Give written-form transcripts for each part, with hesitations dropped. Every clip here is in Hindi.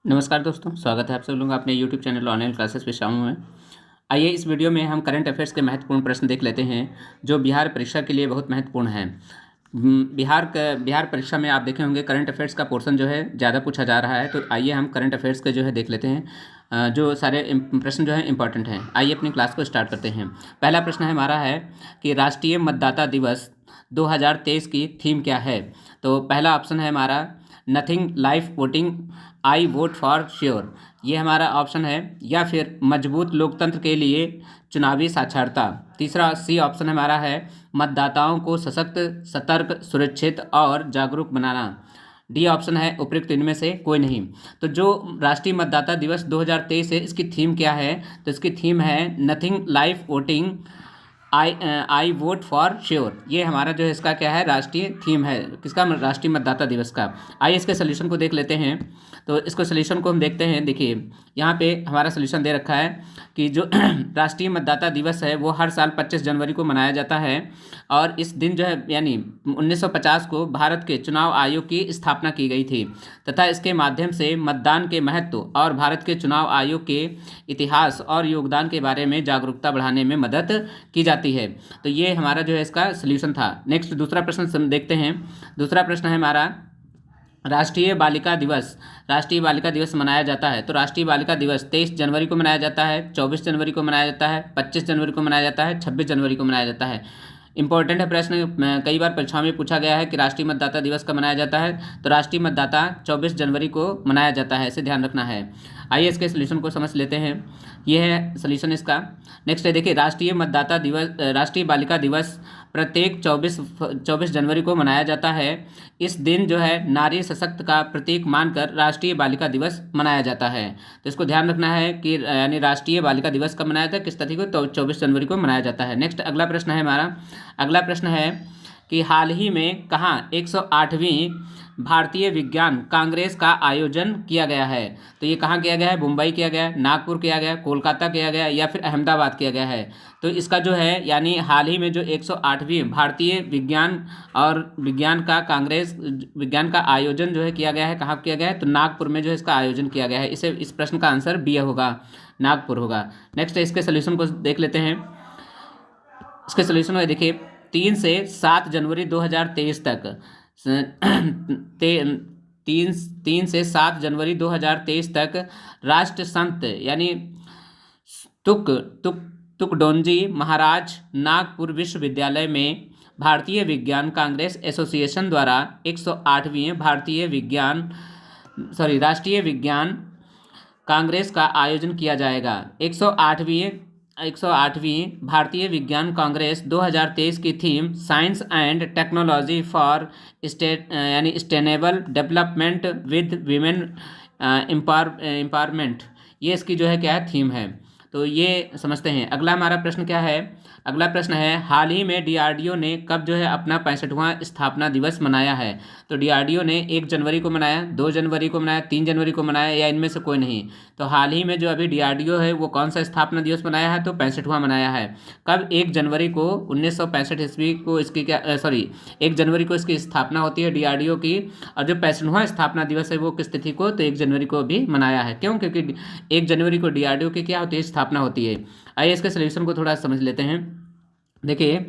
नमस्कार दोस्तों, स्वागत है आप सब लोगों का अपने यूट्यूब चैनल ऑनलाइन क्लासेस पे शामिल हुए। आइए इस वीडियो में हम करंट अफेयर्स के महत्वपूर्ण प्रश्न देख लेते हैं जो बिहार परीक्षा के लिए बहुत महत्वपूर्ण हैं। बिहार परीक्षा में आप देखे होंगे करंट अफेयर्स का पोर्शन जो है ज़्यादा पूछा जा रहा है। तो आइए हम करंट अफेयर्स के जो है देख लेते हैं, जो सारे प्रश्न जो है इंपॉर्टेंट हैं। आइए अपनी क्लास को स्टार्ट करते हैं। पहला प्रश्न है हमारा है कि राष्ट्रीय मतदाता दिवस 2023 की थीम क्या है। तो पहला ऑप्शन है हमारा nothing life voting, I vote for sure, ये हमारा ऑप्शन है। या फिर मजबूत लोकतंत्र के लिए चुनावी साक्षरता। तीसरा सी ऑप्शन हमारा है मतदाताओं को सशक्त, सतर्क, सुरक्षित और जागरूक बनाना। डी ऑप्शन है उपयुक्त इनमें से कोई नहीं। तो जो राष्ट्रीय मतदाता दिवस 2023 है इसकी थीम क्या है, तो इसकी थीम है nothing life voting, I vote for sure. ये हमारा जो है इसका क्या है, राष्ट्रीय थीम है किसका, राष्ट्रीय मतदाता दिवस का। आइए इसके सोल्यूशन को देख लेते हैं। तो इसको सोल्यूशन को हम देखते हैं। देखिए यहाँ पे हमारा सोल्यूशन दे रखा है कि जो राष्ट्रीय मतदाता दिवस है वो हर साल 25 जनवरी को मनाया जाता है। और इस दिन जो है यानी 1950 को भारत के चुनाव आयोग की स्थापना की गई थी तथा इसके माध्यम से मतदान के महत्व और भारत के चुनाव आयोग के इतिहास और योगदान के बारे में जागरूकता बढ़ाने में मदद की जाती है। तो ये हमारा जो है इसका सोल्यूशन था। नेक्स्ट दूसरा प्रश्न देखते हैं। दूसरा प्रश्न है हमारा राष्ट्रीय बालिका दिवस। राष्ट्रीय बालिका दिवस मनाया जाता है तो राष्ट्रीय बालिका दिवस 23 जनवरी को मनाया जाता है, 24 जनवरी को मनाया जाता है, 25 जनवरी को मनाया जाता है, 26 जनवरी को मनाया जाता है। इंपॉर्टेंट है प्रश्न, कई बार परीक्षा में पूछा गया है कि राष्ट्रीय मतदाता दिवस कब मनाया जाता है। तो राष्ट्रीय मतदाता 24 जनवरी को मनाया जाता है, इसे ध्यान रखना है। आइए इसके सोल्यूशन को समझ लेते हैं। यह है सोल्यूशन इसका। नेक्स्ट है देखिए राष्ट्रीय मतदाता दिवस, राष्ट्रीय बालिका दिवस प्रत्येक 24 जनवरी को मनाया जाता है। इस दिन जो है नारी सशक्त का प्रतीक मानकर राष्ट्रीय बालिका दिवस मनाया जाता है। तो इसको ध्यान रखना है कि यानी राष्ट्रीय बालिका दिवस कब मनाया जाता है, किस तिथि को, तो 24 जनवरी को मनाया जाता है। नेक्स्ट अगला प्रश्न है हमारा। अगला प्रश्न है कि हाल ही में कहाँ 108वीं भारतीय विज्ञान कांग्रेस का आयोजन किया गया है। तो ये कहाँ किया गया है, मुंबई किया गया है, नागपुर किया गया है, कोलकाता किया गया है या फिर अहमदाबाद किया गया है। तो इसका जो है यानी हाल ही में जो 108वीं भारतीय विज्ञान का आयोजन जो है किया गया है, कहाँ किया गया है, तो नागपुर में जो है इसका आयोजन किया गया है। इस प्रश्न का आंसर बी होगा, नागपुर होगा। नेक्स्ट इसके सोल्यूशन को देख लेते हैं। इसके सोल्यूशन में देखिए 3 से 7 जनवरी 2023 तक 3 से 7 जनवरी 2023 तक राष्ट्र संत यानी तुकडोंजी महाराज नागपुर विश्वविद्यालय में भारतीय विज्ञान कांग्रेस एसोसिएशन द्वारा 108वीं राष्ट्रीय विज्ञान कांग्रेस का आयोजन किया जाएगा। 108वीं भारतीय विज्ञान कांग्रेस 2023 की theme science and technology for sustainable development with women empowerment, ये इसकी जो है क्या है, थीम है। तो ये समझते हैं। अगला हमारा प्रश्न क्या है। अगला प्रश्न है हाल ही में डीआरडीओ ने कब जो है अपना 65वां स्थापना दिवस मनाया है। तो डीआरडीओ ने 1 जनवरी को मनाया, 2 जनवरी को मनाया, 3 जनवरी को मनाया या इनमें से कोई नहीं। तो हाल ही में जो अभी डीआरडीओ है वो कौन सा स्थापना दिवस मनाया है, तो 65वां मनाया है। कब, 1 जनवरी को 1965 ईस्वी को इसकी 1 जनवरी को इसकी स्थापना होती है डीआरडीओ की। और जो 65वां स्थापना दिवस है वो किस तिथि को, तो 1 जनवरी को भी मनाया है। क्यों, क्योंकि 1 जनवरी को डीआरडीओ की क्या होती है, स्थापना होती है। आइए इसके सोल्यूशन को थोड़ा समझ लेते हैं। देखिए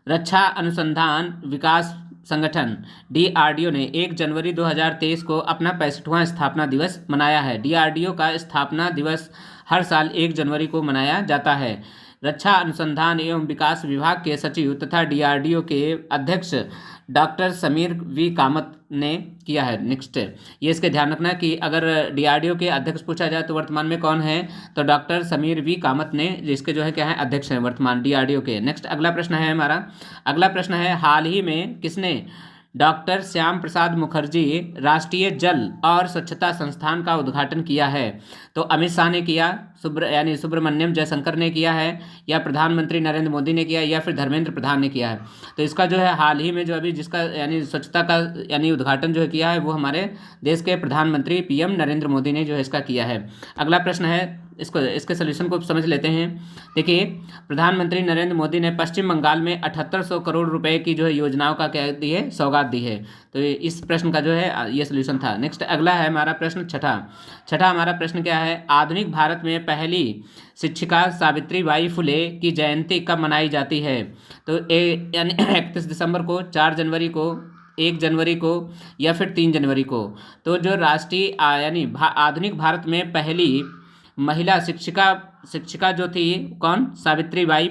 रक्षा अनुसंधान विकास संगठन डीआरडीओ ने 1 जनवरी 2023 को अपना 65वां स्थापना दिवस मनाया है। डीआरडीओ का स्थापना दिवस हर साल 1 जनवरी को मनाया जाता है। रक्षा अनुसंधान एवं विकास विभाग के सचिव तथा डीआरडीओ के अध्यक्ष डॉक्टर समीर वी कामत ने किया है। नेक्स्ट ये इसके ध्यान रखना कि अगर डीआरडीओ के अध्यक्ष पूछा जाए तो वर्तमान में कौन है, तो डॉक्टर समीर वी कामत ने, जिसके जो है क्या है, अध्यक्ष हैं वर्तमान डीआरडीओ के। नेक्स्ट अगला प्रश्न है हमारा। अगला प्रश्न है हाल ही में किसने डॉक्टर श्याम प्रसाद मुखर्जी राष्ट्रीय जल और स्वच्छता संस्थान का उद्घाटन किया है। तो अमित शाह ने किया, सुब्रमण्यम जयशंकर ने किया है, या प्रधानमंत्री नरेंद्र मोदी ने किया, या फिर धर्मेंद्र प्रधान ने किया है। तो इसका जो है हाल ही में जो अभी जिसका यानी स्वच्छता का यानी उद्घाटन जो है किया है वो हमारे देश के प्रधानमंत्री पीएम नरेंद्र मोदी ने जो है इसका किया है। अगला प्रश्न है इसके सोल्यूशन को समझ लेते हैं। देखिए, प्रधानमंत्री नरेंद्र मोदी ने पश्चिम बंगाल में 7800 करोड़ रुपए की जो है योजनाओं का क्या दी है, सौगात दी है। तो इस प्रश्न का जो है ये सोल्यूशन था। नेक्स्ट अगला है हमारा प्रश्न छठा हमारा प्रश्न क्या है, आधुनिक भारत में पहली शिक्षिका सावित्री बाई फुले की जयंती कब मनाई जाती है? तो यानी 31 दिसंबर को, 4 जनवरी को, 1 जनवरी को या फिर 3 जनवरी को। तो जो राष्ट्रीय यानी आधुनिक भारत में पहली महिला शिक्षिका जो थी कौन, सावित्री बाई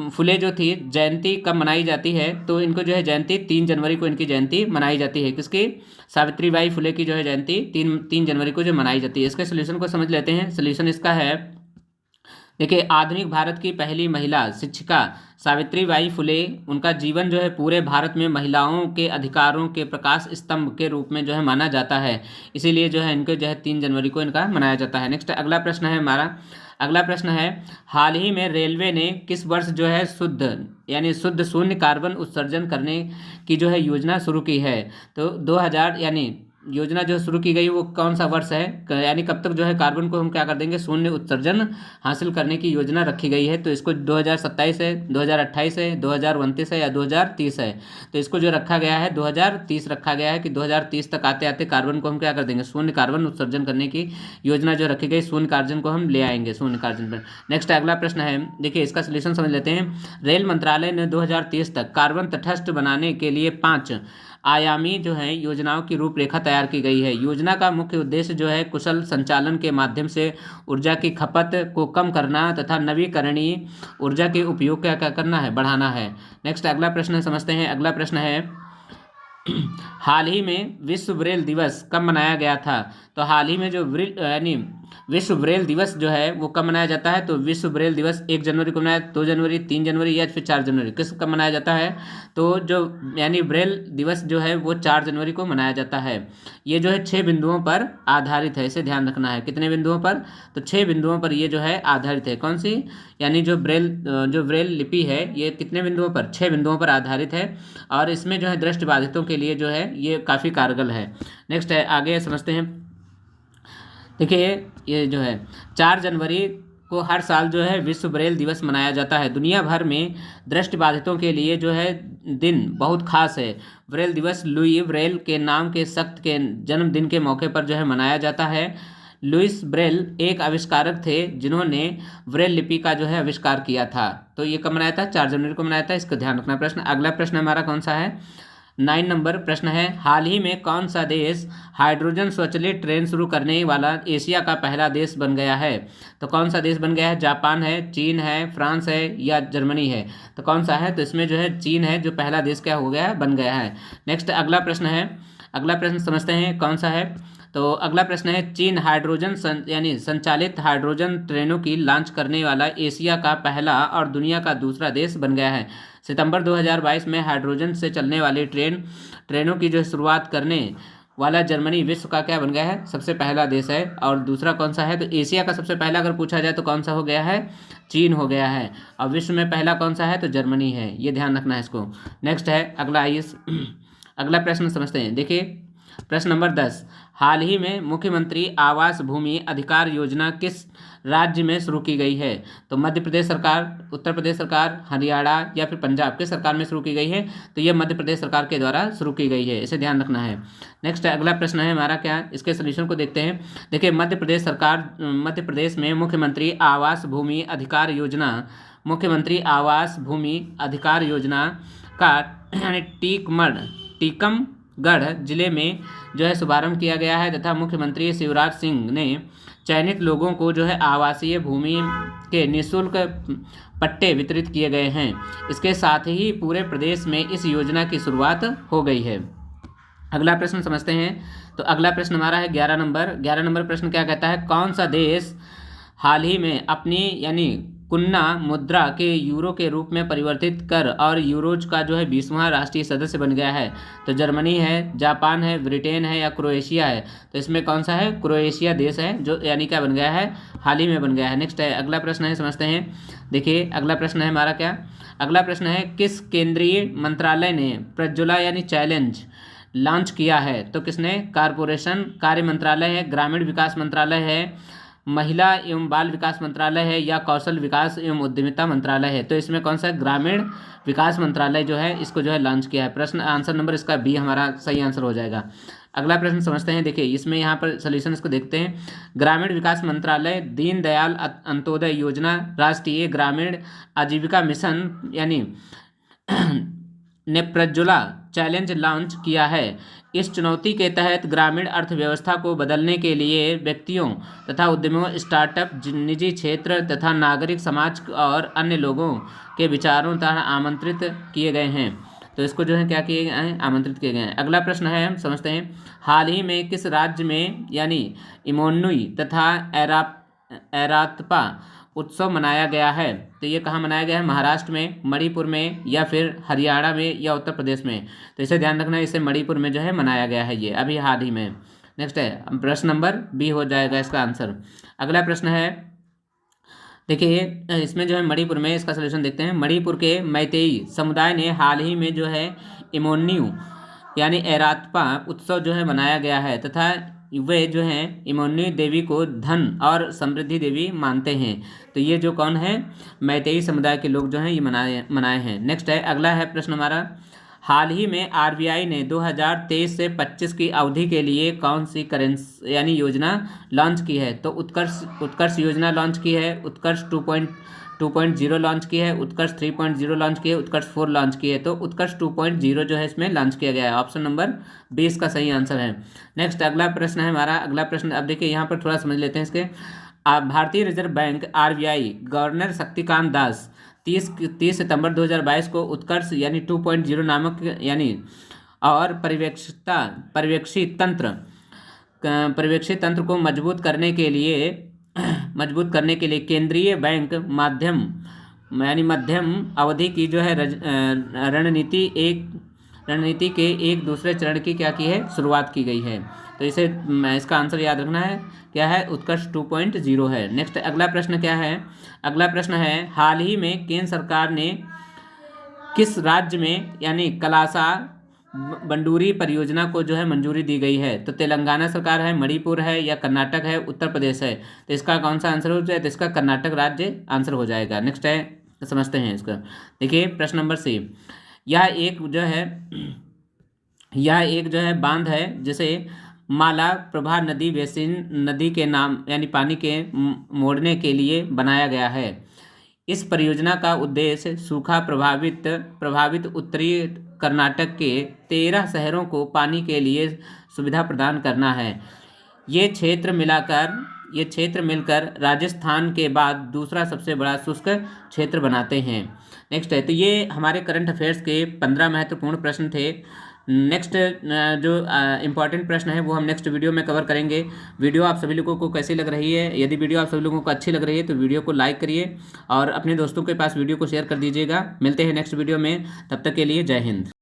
फुले जो थी, जयंती कब मनाई जाती है? तो इनको जो है जयंती 3 जनवरी को इनकी जयंती मनाई जाती है। किसकी? सावित्री बाई फुले की जो है जयंती 3 जनवरी को जो मनाई जाती है। इसके सोल्यूशन को समझ लेते हैं। सोल्यूशन इसका है, देखिए, आधुनिक भारत की पहली महिला शिक्षिका सावित्री बाई फुले, उनका जीवन जो है पूरे भारत में महिलाओं के अधिकारों के प्रकाश स्तंभ के रूप में जो है माना जाता है। इसीलिए जो है इनको जो है 3 जनवरी को इनका मनाया जाता है। नेक्स्ट अगला प्रश्न है हमारा, अगला प्रश्न है, हाल ही में रेलवे ने किस वर्ष जो है शुद्ध शून्य कार्बन उत्सर्जन करने की जो है योजना शुरू की है? तो 2000 यानी योजना जो शुरू की गई वो कौन सा वर्ष है, यानी कब तक जो है कार्बन को हम क्या कर देंगे, शून्य उत्सर्जन हासिल करने की योजना रखी गई है? तो इसको 2027 है, 2028 है, 2029 है या 2030 है? तो इसको जो रखा गया है 2030 रखा गया है कि 2030 तक आते आते कार्बन को हम क्या कर देंगे, शून्य कार्बन उत्सर्जन करने की योजना जो रखी गई, शून्य कार्बन को हम ले आएंगे, शून्य कार्बन पर। नेक्स्ट अगला प्रश्न है, देखिए इसका सोल्यूशन समझ लेते हैं। रेल मंत्रालय ने 2030 तक कार्बन तटस्थ बनाने के लिए 5 आयामी जो है योजनाओं की रूपरेखा तैयार की गई है। योजना का मुख्य उद्देश्य जो है कुशल संचालन के माध्यम से ऊर्जा की खपत को कम करना तथा नवीकरणीय ऊर्जा के उपयोग क्या करना है, बढ़ाना है। नेक्स्ट अगला प्रश्न समझते हैं। अगला प्रश्न है, हाल ही में विश्व ब्रेल दिवस कब मनाया गया था? तो हाल ही में जो यानी विश्व ब्रेल दिवस जो है वो कब मनाया जाता है? तो विश्व ब्रेल दिवस 1 जनवरी को मनाया, 2 जनवरी, 3 जनवरी या फिर 4 जनवरी, किस कब मनाया जाता है? तो जो यानी ब्रेल दिवस जो है वो 4 जनवरी को मनाया जाता है। ये जो है 6 बिंदुओं पर आधारित है, इसे ध्यान रखना है। कितने बिंदुओं पर? तो 6 बिंदुओं पर ये जो है आधारित है। कौन सी? यानी जो ब्रेल लिपि है ये कितने बिंदुओं पर? 6 बिंदुओं पर आधारित है और इसमें जो है दृष्टिबाधितों के लिए जो है ये काफ़ी कारगर है। नेक्स्ट है, आगे समझते हैं। देखिए, ये जो है 4 जनवरी को हर साल जो है विश्व ब्रेल दिवस मनाया जाता है। दुनिया भर में दृष्टिबाधितों के लिए जो है दिन बहुत खास है। ब्रेल दिवस लुई ब्रेल के नाम के शख्स के जन्मदिन के मौके पर जो है मनाया जाता है। लुइस ब्रेल एक आविष्कारक थे जिन्होंने ब्रेल लिपि का जो है आविष्कार किया था। तो ये कब मनाया था? 4 जनवरी को मनाया था, इसको ध्यान रखना। प्रश्न, अगला प्रश्न हमारा कौन सा है? 9 नंबर प्रश्न है, हाल ही में कौन सा देश हाइड्रोजन स्वचालित ट्रेन शुरू करने वाला एशिया का पहला देश बन गया है? तो कौन सा देश बन गया है? जापान है, चीन है, फ्रांस है या जर्मनी है? तो कौन सा है? तो इसमें जो है चीन है जो पहला देश क्या हो गया है, बन गया है। नेक्स्ट अगला प्रश्न है, अगला प्रश्न समझते हैं कौन सा है। तो अगला प्रश्न है, चीन हाइड्रोजन यानी संचालित हाइड्रोजन ट्रेनों की लॉन्च करने वाला एशिया का पहला और दुनिया का दूसरा देश बन गया है। सितंबर 2022 में हाइड्रोजन से चलने वाली ट्रेनों की जो शुरुआत करने वाला जर्मनी विश्व का क्या बन गया है? सबसे पहला देश है। और दूसरा कौन सा है? तो एशिया का सबसे पहला अगर पूछा जाए तो कौन सा हो गया है? चीन हो गया है। और विश्व में पहला कौन सा है? तो जर्मनी है। ये ध्यान रखना है इसको। नेक्स्ट है अगला, आइए अगला प्रश्न समझते हैं। देखिए प्रश्न नंबर 10, हाल ही में मुख्यमंत्री आवास भूमि अधिकार योजना किस राज्य में शुरू की गई है? तो मध्य प्रदेश सरकार, उत्तर प्रदेश सरकार, हरियाणा या फिर पंजाब किस सरकार में शुरू की गई है? तो ये मध्य प्रदेश सरकार के द्वारा शुरू की गई है, इसे ध्यान रखना है। नेक्स्ट अगला प्रश्न है हमारा क्या, इसके सोल्यूशन को देखते हैं। देखिए मध्य प्रदेश में मुख्यमंत्री आवास भूमि अधिकार योजना, मुख्यमंत्री आवास भूमि अधिकार योजना का टीकमगढ़ जिले में जो है शुभारंभ किया गया है तथा मुख्यमंत्री शिवराज सिंह ने चयनित लोगों को जो है आवासीय भूमि के निःशुल्क पट्टे वितरित किए गए हैं। इसके साथ ही पूरे प्रदेश में इस योजना की शुरुआत हो गई है। अगला प्रश्न समझते हैं। तो अगला प्रश्न हमारा है 11 नंबर प्रश्न क्या कहता है, कौन सा देश हाल ही में अपनी यानी कुन्ना मुद्रा के यूरो के रूप में परिवर्तित कर और यूरोज का जो है 20वां राष्ट्रीय सदस्य बन गया है? तो जर्मनी है, जापान है, ब्रिटेन है या क्रोएशिया है? तो इसमें कौन सा है? क्रोएशिया देश है जो यानी क्या बन गया है, हाल ही में बन गया है। नेक्स्ट है अगला प्रश्न है, समझते हैं। देखिए अगला प्रश्न है हमारा क्या, अगला प्रश्न है किस केंद्रीय मंत्रालय ने प्रज्वला यानी चैलेंज लॉन्च किया है? तो किसने? कारपोरेशन कार्य मंत्रालय है, ग्रामीण विकास मंत्रालय है, महिला एवं बाल विकास मंत्रालय है या कौशल विकास एवं उद्यमिता मंत्रालय है? तो इसमें कौन सा ग्रामीण विकास मंत्रालय जो है इसको जो है लॉन्च किया है। प्रश्न आंसर नंबर इसका बी हमारा सही आंसर हो जाएगा। अगला प्रश्न समझते हैं। देखिए इसमें यहाँ पर सोल्यूशन इसको देखते हैं। ग्रामीण विकास मंत्रालय दीनदयाल अंत्योदय योजना, राष्ट्रीय ग्रामीण आजीविका मिशन यानी ने प्रज्वला चैलेंज लॉन्च किया है। इस चुनौती के तहत ग्रामीण अर्थव्यवस्था को बदलने के लिए व्यक्तियों तथा उद्यमियों, स्टार्टअप, निजी क्षेत्र तथा नागरिक समाज और अन्य लोगों के विचारों तथा आमंत्रित किए गए हैं। तो इसको जो है क्या किए गए हैं, आमंत्रित किए गए हैं। अगला प्रश्न है, हम समझते हैं। हाल ही में किस राज्य में यानी इमोनुई तथा एरात्पा उत्सव मनाया गया है? तो ये कहाँ मनाया गया है? महाराष्ट्र में, मणिपुर में या फिर हरियाणा में या उत्तर प्रदेश में? तो इसे ध्यान रखना है, इसे मणिपुर में जो है मनाया गया है ये अभी हाल ही में। नेक्स्ट है प्रश्न नंबर बी हो जाएगा इसका आंसर। अगला प्रश्न है, देखिए इसमें जो है मणिपुर में, इसका सलूशन देखते हैं। मणिपुर के मैतेई समुदाय ने हाल ही में जो है इमोन्यू यानी एरात्पा उत्सव जो है मनाया गया है तथा वे जो हैं इमोन्यू देवी को धन और समृद्धि देवी मानते हैं। तो ये जो कौन है, मैतेई समुदाय के लोग जो हैं ये मनाए हैं। नेक्स्ट है, अगला है प्रश्न हमारा। हाल ही में आरबीआई ने 2023 से 25 की अवधि के लिए कौन सी करेंसी यानी योजना लॉन्च की है? तो उत्कर्ष योजना लॉन्च की है, उत्कर्ष 2.0 लॉन्च की है, उत्कर्ष 3.0 लॉन्च की है, उत्कर्ष 4 लॉन्च की है। तो उत्कर्ष 2.0 जो है इसमें लॉन्च किया गया है। ऑप्शन नंबर 20 का सही आंसर है। नेक्स्ट अगला प्रश्न है हमारा। अगला प्रश्न अब देखिए यहाँ पर थोड़ा समझ लेते हैं इसके। भारतीय reserve bank RBI governor Shaktikanta Das 30 सितंबर 2022 को उत्कर्ष यानी 2.0 नामक यानी और पर्यवेक्षी तंत्र को मजबूत करने के लिए केंद्रीय बैंक मध्यम अवधि की जो है रणनीति के एक दूसरे चरण की क्या की है, शुरुआत की गई है। तो इसका आंसर याद रखना है, क्या है, उत्कर्ष 2.0 है। नेक्स्ट अगला प्रश्न क्या है? अगला प्रश्न है, हाल ही में केंद्र सरकार ने किस राज्य में यानी कलासा बंडूरी परियोजना को जो है मंजूरी दी गई है? तो तेलंगाना सरकार है, मणिपुर है या कर्नाटक है, उत्तर प्रदेश है? तो इसका कौन सा आंसर हो जाए? तो इसका कर्नाटक राज्य आंसर हो जाएगा। नेक्स्ट है, समझते हैं इसका। देखिए प्रश्न नंबर सी। यह एक जो है बांध है जिसे माला प्रभा नदी बेसिन नदी के नाम यानी पानी के मोड़ने के लिए बनाया गया है। इस परियोजना का उद्देश्य सूखा प्रभावित उत्तरी कर्नाटक के 13 शहरों को पानी के लिए सुविधा प्रदान करना है। ये क्षेत्र मिलकर राजस्थान के बाद दूसरा सबसे बड़ा शुष्क क्षेत्र बनाते हैं। नेक्स्ट है, तो ये हमारे करंट अफेयर्स के 15 महत्वपूर्ण प्रश्न थे। नेक्स्ट जो इम्पॉर्टेंट प्रश्न है वो हम नेक्स्ट वीडियो में कवर करेंगे। वीडियो आप सभी लोगों को कैसी लग रही है? यदि वीडियो आप सभी लोगों को अच्छी लग रही है तो वीडियो को लाइक करिए और अपने दोस्तों के पास वीडियो को शेयर कर दीजिएगा। मिलते हैं नेक्स्ट वीडियो में, तब तक के लिए जय हिंद।